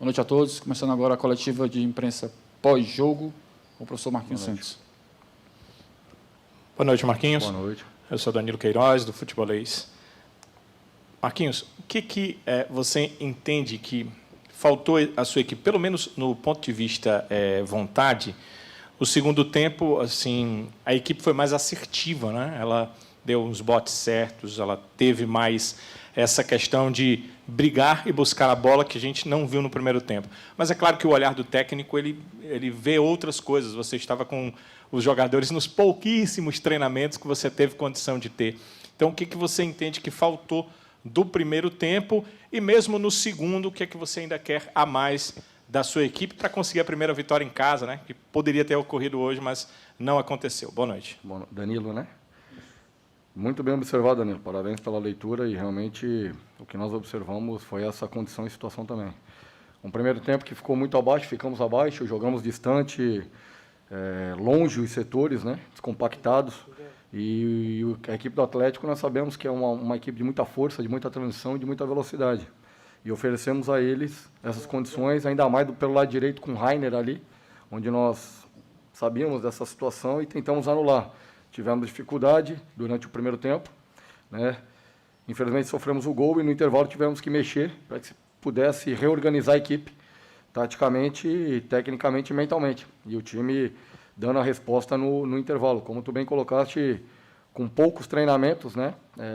Boa noite a todos. Começando agora a coletiva de imprensa pós-jogo com o professor Marquinhos Santos. Boa noite, Marquinhos. Boa noite. Eu sou Danilo Queiroz, do Futebolês. Marquinhos, o que você entende que faltou à sua equipe, pelo menos no ponto de vista vontade? O segundo tempo, assim, a equipe foi mais assertiva, né? Ela deu uns botes certos, ela teve mais essa questão de brigar e buscar a bola que a gente não viu no primeiro tempo. Mas é claro que o olhar do técnico ele vê outras coisas. Você estava com os jogadores nos pouquíssimos treinamentos que você teve condição de ter. Então, o que você entende que faltou do primeiro tempo e mesmo no segundo, o que é que você ainda quer a mais da sua equipe para conseguir a primeira vitória em casa, né? Que poderia ter ocorrido hoje, mas não aconteceu. Boa noite. Bom, Danilo, né? Muito bem observado, Danilo. Parabéns pela leitura e realmente o que nós observamos foi essa condição e situação também. Um primeiro tempo que ficou muito abaixo, ficamos abaixo, jogamos distante, longe os setores, né? Descompactados. E a equipe do Atlético nós sabemos que é uma equipe de muita força, de muita transição e de muita velocidade. E oferecemos a eles essas condições, ainda mais pelo lado direito com o Rainer ali, onde nós sabíamos dessa situação e tentamos anular. Tivemos dificuldade durante o primeiro tempo, né? Infelizmente sofremos o gol e no intervalo tivemos que mexer para que se pudesse reorganizar a equipe, taticamente, tecnicamente e mentalmente. E o time dando a resposta no intervalo. Como tu bem colocaste, com poucos treinamentos, né?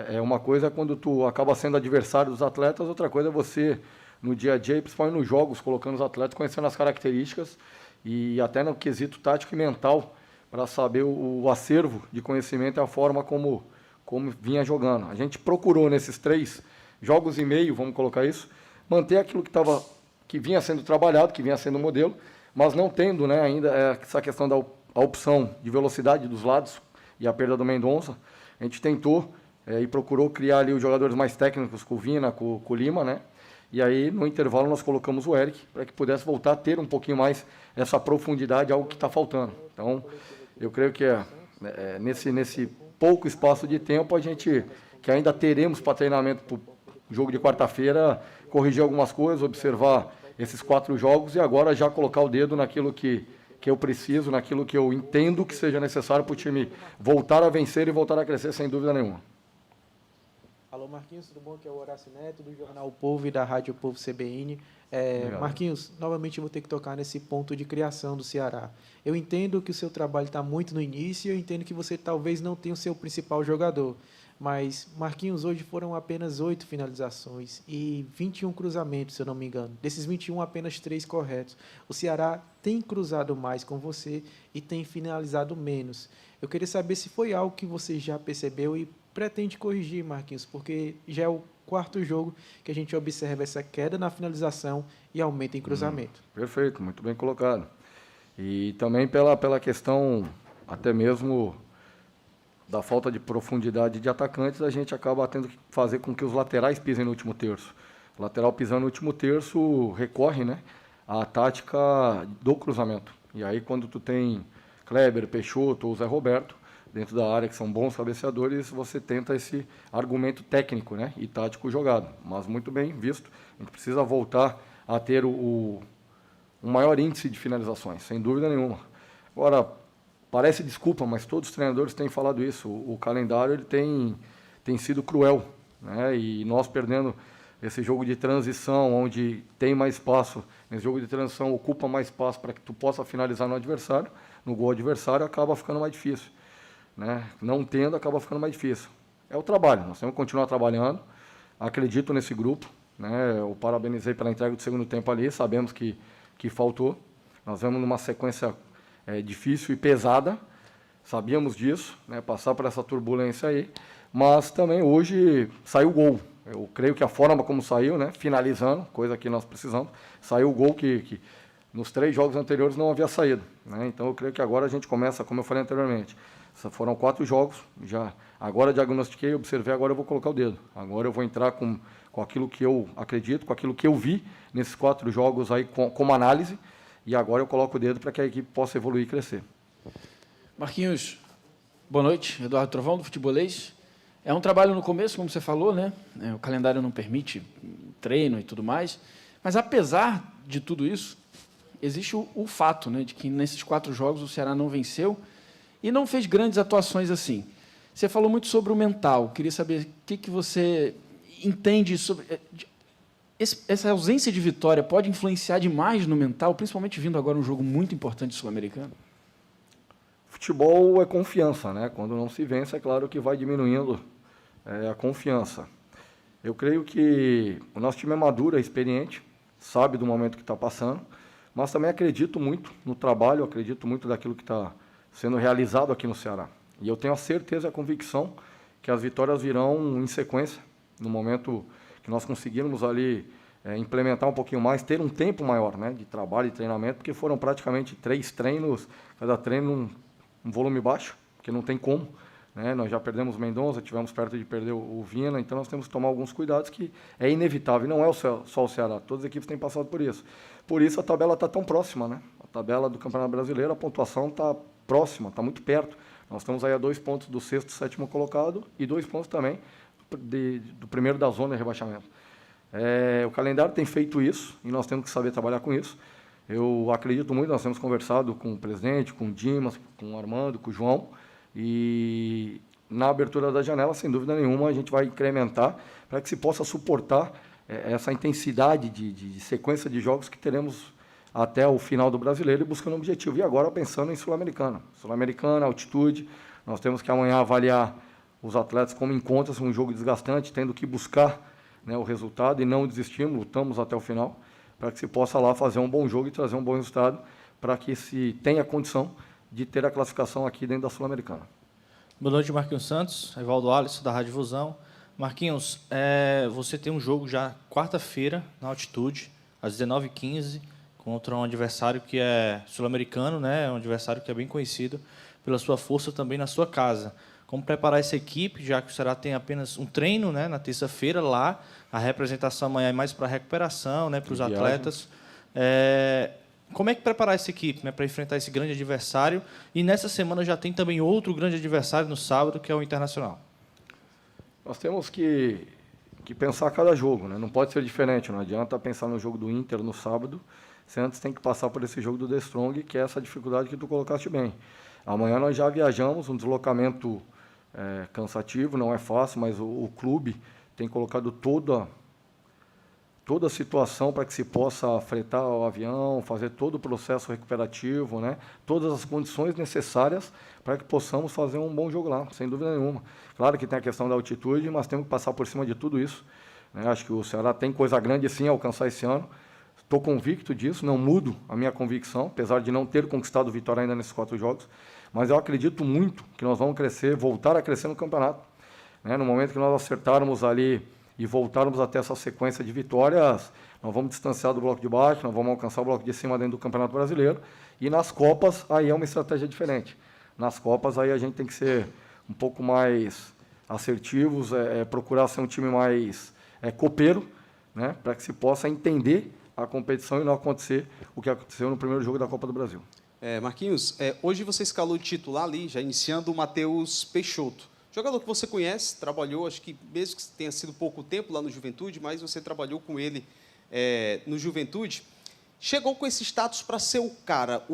É uma coisa quando tu acaba sendo adversário dos atletas, outra coisa é você, no dia a dia, principalmente nos jogos, colocando os atletas, conhecendo as características e até no quesito tático e mental, para saber o acervo de conhecimento e a forma como vinha jogando. A gente procurou, nesses 3 jogos e meio, vamos colocar isso, manter aquilo que vinha sendo trabalhado, que vinha sendo modelo, mas não tendo, né, ainda essa questão da opção de velocidade dos lados e a perda do Mendonça. A gente tentou e procurou criar ali os jogadores mais técnicos, com o Vina, com o Lima, né? E aí, no intervalo, nós colocamos o Eric para que pudesse voltar a ter um pouquinho mais essa profundidade, algo que está faltando. Então, eu creio que nesse pouco espaço de tempo, que ainda teremos para treinamento para o jogo de quarta-feira, corrigir algumas coisas, observar esses 4 jogos e agora já colocar o dedo naquilo que eu preciso, naquilo que eu entendo que seja necessário para o time voltar a vencer e voltar a crescer, sem dúvida nenhuma. Alô, Marquinhos, tudo bom? Aqui é o Horácio Neto, do Jornal O Povo e da Rádio Povo CBN. Marquinhos, novamente eu vou ter que tocar nesse ponto de criação do Ceará. Eu entendo que o seu trabalho está muito no início, eu entendo que você talvez não tenha o seu principal jogador, mas, Marquinhos, hoje foram apenas 8 finalizações e 21 cruzamentos, se eu não me engano. Desses 21, apenas 3 corretos. O Ceará tem cruzado mais com você e tem finalizado menos. Eu queria saber se foi algo que você já percebeu e pretende corrigir, Marquinhos, porque já é o 4º jogo que a gente observa essa queda na finalização e aumento em cruzamento. Perfeito, muito bem colocado. E também pela questão até mesmo da falta de profundidade de atacantes, a gente acaba tendo que fazer com que os laterais pisem no último terço. O lateral pisando no último terço recorre, né, à tática do cruzamento. E aí quando tu tem Kleber, Peixoto ou Zé Roberto dentro da área, que são bons cabeceadores, você tenta esse argumento técnico, né, e tático jogado. Mas muito bem visto, a gente precisa voltar a ter um maior índice de finalizações, sem dúvida nenhuma. Agora, parece desculpa, mas todos os treinadores têm falado isso. O calendário ele tem sido cruel, né? E nós perdendo esse jogo de transição, onde tem mais espaço, nesse jogo de transição ocupa mais espaço para que tu possa finalizar no adversário, no gol adversário, acaba ficando mais difícil, né? Não tendo, acaba ficando mais difícil. É o trabalho, nós temos que continuar trabalhando. Acredito nesse grupo, né? Eu parabenizei pela entrega do segundo tempo ali, sabemos que faltou. Nós vamos numa sequência difícil e pesada, sabíamos disso, né, passar por essa turbulência aí, mas também hoje saiu o gol. Eu creio que a forma como saiu, né, finalizando, coisa que nós precisamos, saiu o gol que nos 3 jogos anteriores não havia saído, né, então eu creio que agora a gente começa, como eu falei anteriormente, foram 4 jogos, já agora diagnostiquei, observei, agora eu vou colocar o dedo, agora eu vou entrar com aquilo que eu acredito, com aquilo que eu vi nesses 4 jogos aí como análise. E agora eu coloco o dedo para que a equipe possa evoluir e crescer. Marquinhos, boa noite. Eduardo Trovão, do Futebolês. É um trabalho no começo, como você falou, né? O calendário não permite treino e tudo mais. Mas, apesar de tudo isso, existe o fato, né, de que nesses 4 jogos o Ceará não venceu e não fez grandes atuações assim. Você falou muito sobre o mental. Queria saber o que você entende sobre... Essa ausência de vitória pode influenciar demais no mental, principalmente vindo agora um jogo muito importante sul-americano? Futebol é confiança, né? Quando não se vence, é claro que vai diminuindo a confiança. Eu creio que o nosso time é maduro, é experiente, sabe do momento que está passando, mas também acredito muito no trabalho, acredito muito daquilo que está sendo realizado aqui no Ceará. E eu tenho a certeza e a convicção que as vitórias virão em sequência, no momento que nós conseguirmos ali implementar um pouquinho mais, ter um tempo maior, né, de trabalho e treinamento, porque foram praticamente 3 treinos, cada treino um volume baixo, porque não tem como. Né? Nós já perdemos o Mendonça, tivemos perto de perder o Vina, então nós temos que tomar alguns cuidados que é inevitável, e não é só o Ceará, todas as equipes têm passado por isso. Por isso a tabela está tão próxima, né? A tabela do Campeonato Brasileiro, a pontuação está próxima, está muito perto. Nós estamos aí a 2 pontos do 6º e 7º colocado e 2 pontos também do primeiro da zona de rebaixamento. O calendário tem feito isso e nós temos que saber trabalhar com isso. Eu acredito muito, nós temos conversado com o presidente, com o Dimas, com o Armando, com o João, e na abertura da janela, sem dúvida nenhuma, a gente vai incrementar para que se possa suportar essa intensidade de sequência de jogos que teremos até o final do Brasileiro e buscando um objetivo. E agora pensando em Sul-Americana. Sul-Americana, altitude, nós temos que amanhã avaliar os atletas como encontram-se um jogo desgastante, tendo que buscar, né, o resultado e não desistimos, lutamos até o final, para que se possa lá fazer um bom jogo e trazer um bom resultado, para que se tenha condição de ter a classificação aqui dentro da Sul-Americana. Boa noite, Marquinhos Santos, Evaldo Alisson, da Rádio Fusão. Marquinhos, você tem um jogo já quarta-feira, na altitude, às 19h15, contra um adversário que é sul-americano, né? Um adversário que é bem conhecido pela sua força também na sua casa. Como preparar essa equipe, já que o Ceará tem apenas um treino, né, na terça-feira lá, a representação amanhã é mais para a recuperação, né, para os atletas. Como é que preparar essa equipe, né, para enfrentar esse grande adversário? E nessa semana já tem também outro grande adversário no sábado, que é o Internacional. Nós temos que pensar cada jogo, né? Não pode ser diferente, não adianta pensar no jogo do Inter no sábado, você antes tem que passar por esse jogo do The Strong, que é essa dificuldade que tu colocaste bem. Amanhã nós já viajamos, um deslocamento cansativo, não é fácil, mas o clube tem colocado toda a situação para que se possa fretar o avião, fazer todo o processo recuperativo, né? Todas as condições necessárias para que possamos fazer um bom jogo lá, sem dúvida nenhuma. Claro que tem a questão da altitude, mas temos que passar por cima de tudo isso. Né? Acho que o Ceará tem coisa grande sim a alcançar esse ano. Estou convicto disso, não mudo a minha convicção, apesar de não ter conquistado vitória ainda nesses 4 jogos, mas eu acredito muito que nós vamos crescer, voltar a crescer no campeonato. Né? No momento que nós acertarmos ali e voltarmos até essa sequência de vitórias, nós vamos distanciar do bloco de baixo, nós vamos alcançar o bloco de cima dentro do Campeonato Brasileiro, e nas Copas aí é uma estratégia diferente. Nas Copas aí a gente tem que ser um pouco mais assertivos, procurar ser um time mais copeiro, né? Para que se possa entender a competição e não acontecer o que aconteceu no primeiro jogo da Copa do Brasil. Marquinhos, hoje você escalou de titular ali, já iniciando o Matheus Peixoto. Jogador que você conhece, trabalhou, acho que mesmo que tenha sido pouco tempo lá no Juventude, mas você trabalhou com ele no Juventude. Chegou com esse status para ser o cara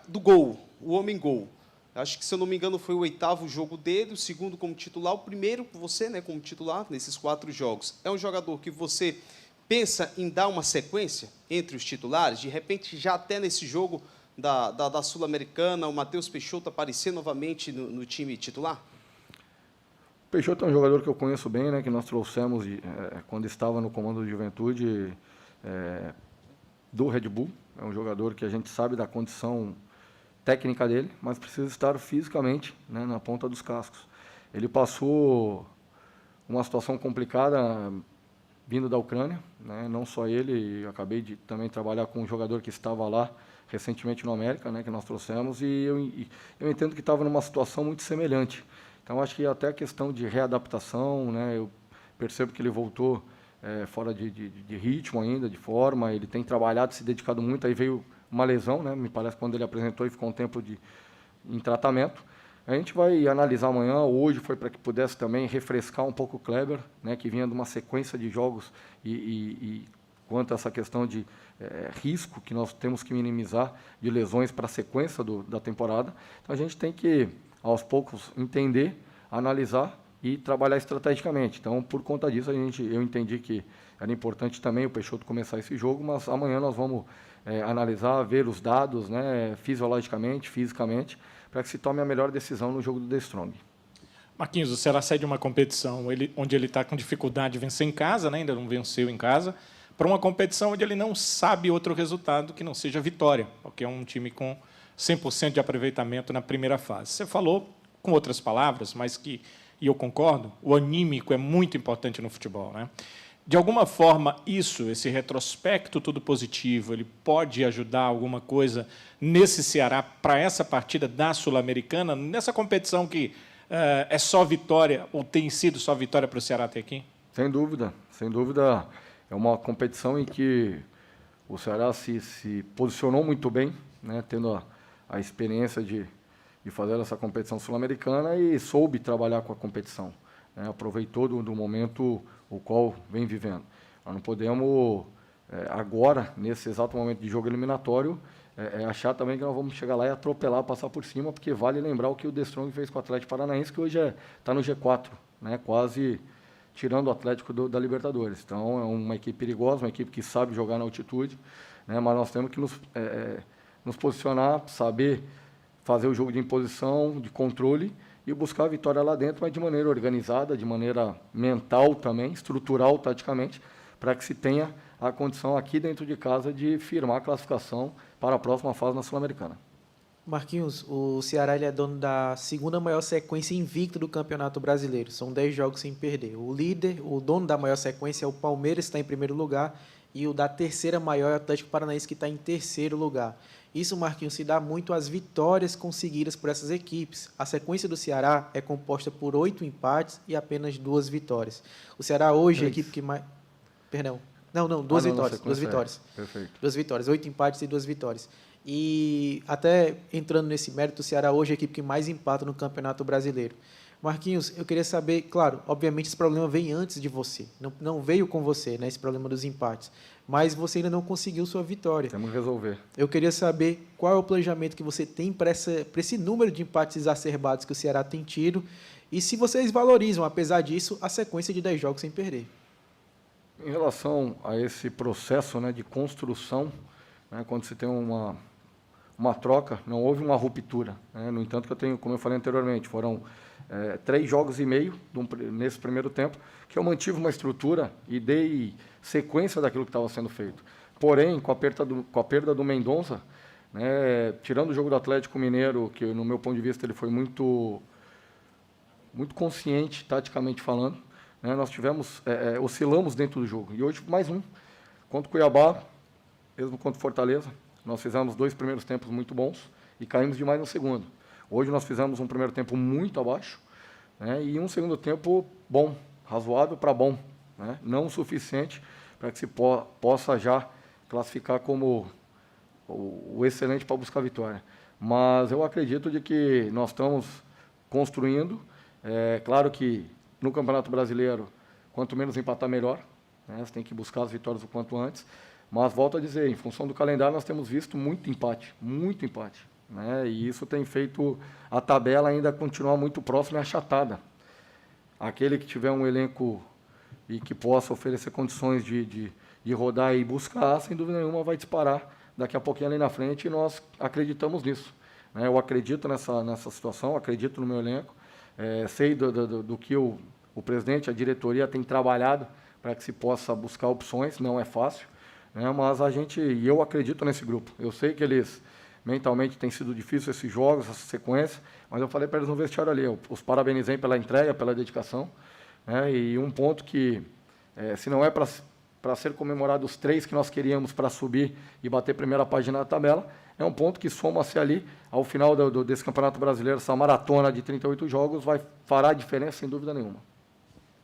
do gol, o homem gol. Acho que, se eu não me engano, foi o 8º jogo dele, o 2º como titular, o primeiro com você, né, como titular nesses 4 jogos. É um jogador que você pensa em dar uma sequência entre os titulares, de repente já até nesse jogo da Sul-Americana, o Matheus Peixoto aparecer novamente no time titular? O Peixoto é um jogador que eu conheço bem, né, que nós trouxemos quando estava no comando do Juventude do Red Bull. É um jogador que a gente sabe da condição técnica dele, mas precisa estar fisicamente, né, na ponta dos cascos. Ele passou uma situação complicada vindo da Ucrânia, né, não só ele, eu acabei de também trabalhar com um jogador que estava lá recentemente no América, né, que nós trouxemos, e eu entendo que estava numa situação muito semelhante. Então, acho que até a questão de readaptação, né, eu percebo que ele voltou fora de ritmo ainda, de forma, ele tem trabalhado, se dedicado muito, aí veio uma lesão, né, me parece, quando ele apresentou e ficou um tempo em tratamento. A gente vai analisar amanhã, hoje foi para que pudesse também refrescar um pouco o Kleber, né, que vinha de uma sequência de jogos e quanto a essa questão de risco que nós temos que minimizar de lesões para a sequência da temporada. Então, a gente tem que, aos poucos, entender, analisar e trabalhar estrategicamente. Então, por conta disso, eu entendi que era importante também o Peixoto começar esse jogo, mas amanhã nós vamos analisar, ver os dados, né, fisiologicamente, fisicamente, para que se tome a melhor decisão no jogo do The Strong. Marquinhos, o Ceará sai de uma competição onde ele está com dificuldade de vencer em casa, né, ainda não venceu em casa, para uma competição onde ele não sabe outro resultado que não seja vitória, porque é um time com 100% de aproveitamento na primeira fase. Você falou, com outras palavras, mas que, e eu concordo, o anímico é muito importante no futebol, né? De alguma forma, esse retrospecto tudo positivo, ele pode ajudar alguma coisa nesse Ceará para essa partida da Sul-Americana, nessa competição que é só vitória, ou tem sido só vitória para o Ceará até aqui? Sem dúvida. Sem dúvida, é uma competição em que o Ceará se posicionou muito bem, né, tendo a experiência de fazer essa competição sul-americana e soube trabalhar com a competição. Né, aproveitou do momento o qual vem vivendo. Nós não podemos, agora, nesse exato momento de jogo eliminatório, achar também que nós vamos chegar lá e atropelar, passar por cima, porque vale lembrar o que o The Strong fez com o Atlético Paranaense, que hoje está no G4, né, quase tirando o Atlético da Libertadores. Então, é uma equipe perigosa, uma equipe que sabe jogar na altitude, né, mas nós temos que nos posicionar, saber fazer o jogo de imposição, de controle, e buscar a vitória lá dentro, mas de maneira organizada, de maneira mental também, estrutural, taticamente, para que se tenha a condição aqui dentro de casa de firmar a classificação para a próxima fase na Sul-Americana. Marquinhos, o Ceará ele é dono da segunda maior sequência invicta do Campeonato Brasileiro. São 10 jogos sem perder. O líder, o dono da maior sequência é o Palmeiras, que está em primeiro lugar, e o da terceira maior é o Atlético Paranaense, que está em terceiro lugar. Isso, Marquinhos, se dá muito às vitórias conseguidas por essas equipes. A sequência do Ceará é composta por 8 empates e apenas 2 vitórias. O Ceará hoje é a equipe que mais... Perdão. Não, 2 vitórias. 2 vitórias. Perfeito. 2 vitórias. 8 empates e 2 vitórias. E até entrando nesse mérito, o Ceará hoje é a equipe que mais empata no Campeonato Brasileiro. Marquinhos, eu queria saber, claro, obviamente esse problema vem antes de você, não veio com você, né, esse problema dos empates, mas você ainda não conseguiu sua vitória. Temos que resolver. Eu queria saber qual é o planejamento que você tem para esse número de empates exacerbados que o Ceará tem tido e se vocês valorizam, apesar disso, a sequência de 10 jogos sem perder. Em relação a esse processo, né, de construção, né, quando se tem uma troca, não houve uma ruptura. Né? No entanto, que eu tenho, como eu falei anteriormente, foram 3 jogos e meio nesse primeiro tempo, que eu mantive uma estrutura e dei sequência daquilo que estava sendo feito. Porém, com a perda do Mendonça, né, tirando o jogo do Atlético Mineiro, que no meu ponto de vista ele foi muito consciente, taticamente falando, né, nós oscilamos dentro do jogo. E hoje mais um, contra o Cuiabá, mesmo contra o Fortaleza, nós fizemos 2 primeiros tempos muito bons e caímos demais no segundo. Hoje nós fizemos um primeiro tempo muito abaixo, né, e um segundo tempo bom, razoável para bom, né, não o suficiente para que se possa já classificar como o excelente para buscar a vitória. Mas eu acredito de que nós estamos construindo. É claro que no Campeonato Brasileiro, quanto menos empatar, melhor. Né, você tem que buscar as vitórias o quanto antes. Mas, volto a dizer, em função do calendário, nós temos visto muito empate. Né? E isso tem feito a tabela ainda continuar muito próxima e achatada. Aquele que tiver um elenco e que possa oferecer condições de rodar e buscar, sem dúvida nenhuma, vai disparar daqui a pouquinho ali na frente, e nós acreditamos nisso. Né? Eu acredito nessa situação, acredito no meu elenco, sei do que o presidente, a diretoria tem trabalhado para que se possa buscar opções, não é fácil, né? Mas eu acredito nesse grupo. Eu sei que eles, mentalmente, tem sido difícil esses jogos, essa sequência, mas eu falei para eles no vestiário ali, eu os parabenizei pela entrega, pela dedicação, né? E um ponto que, se não é para ser comemorado os 3 que nós queríamos para subir e bater primeira página da tabela, é um ponto que soma-se ali, ao final desse Campeonato Brasileiro, essa maratona de 38 jogos, fará a diferença, sem dúvida nenhuma.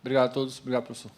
Obrigado a todos. Obrigado, professor.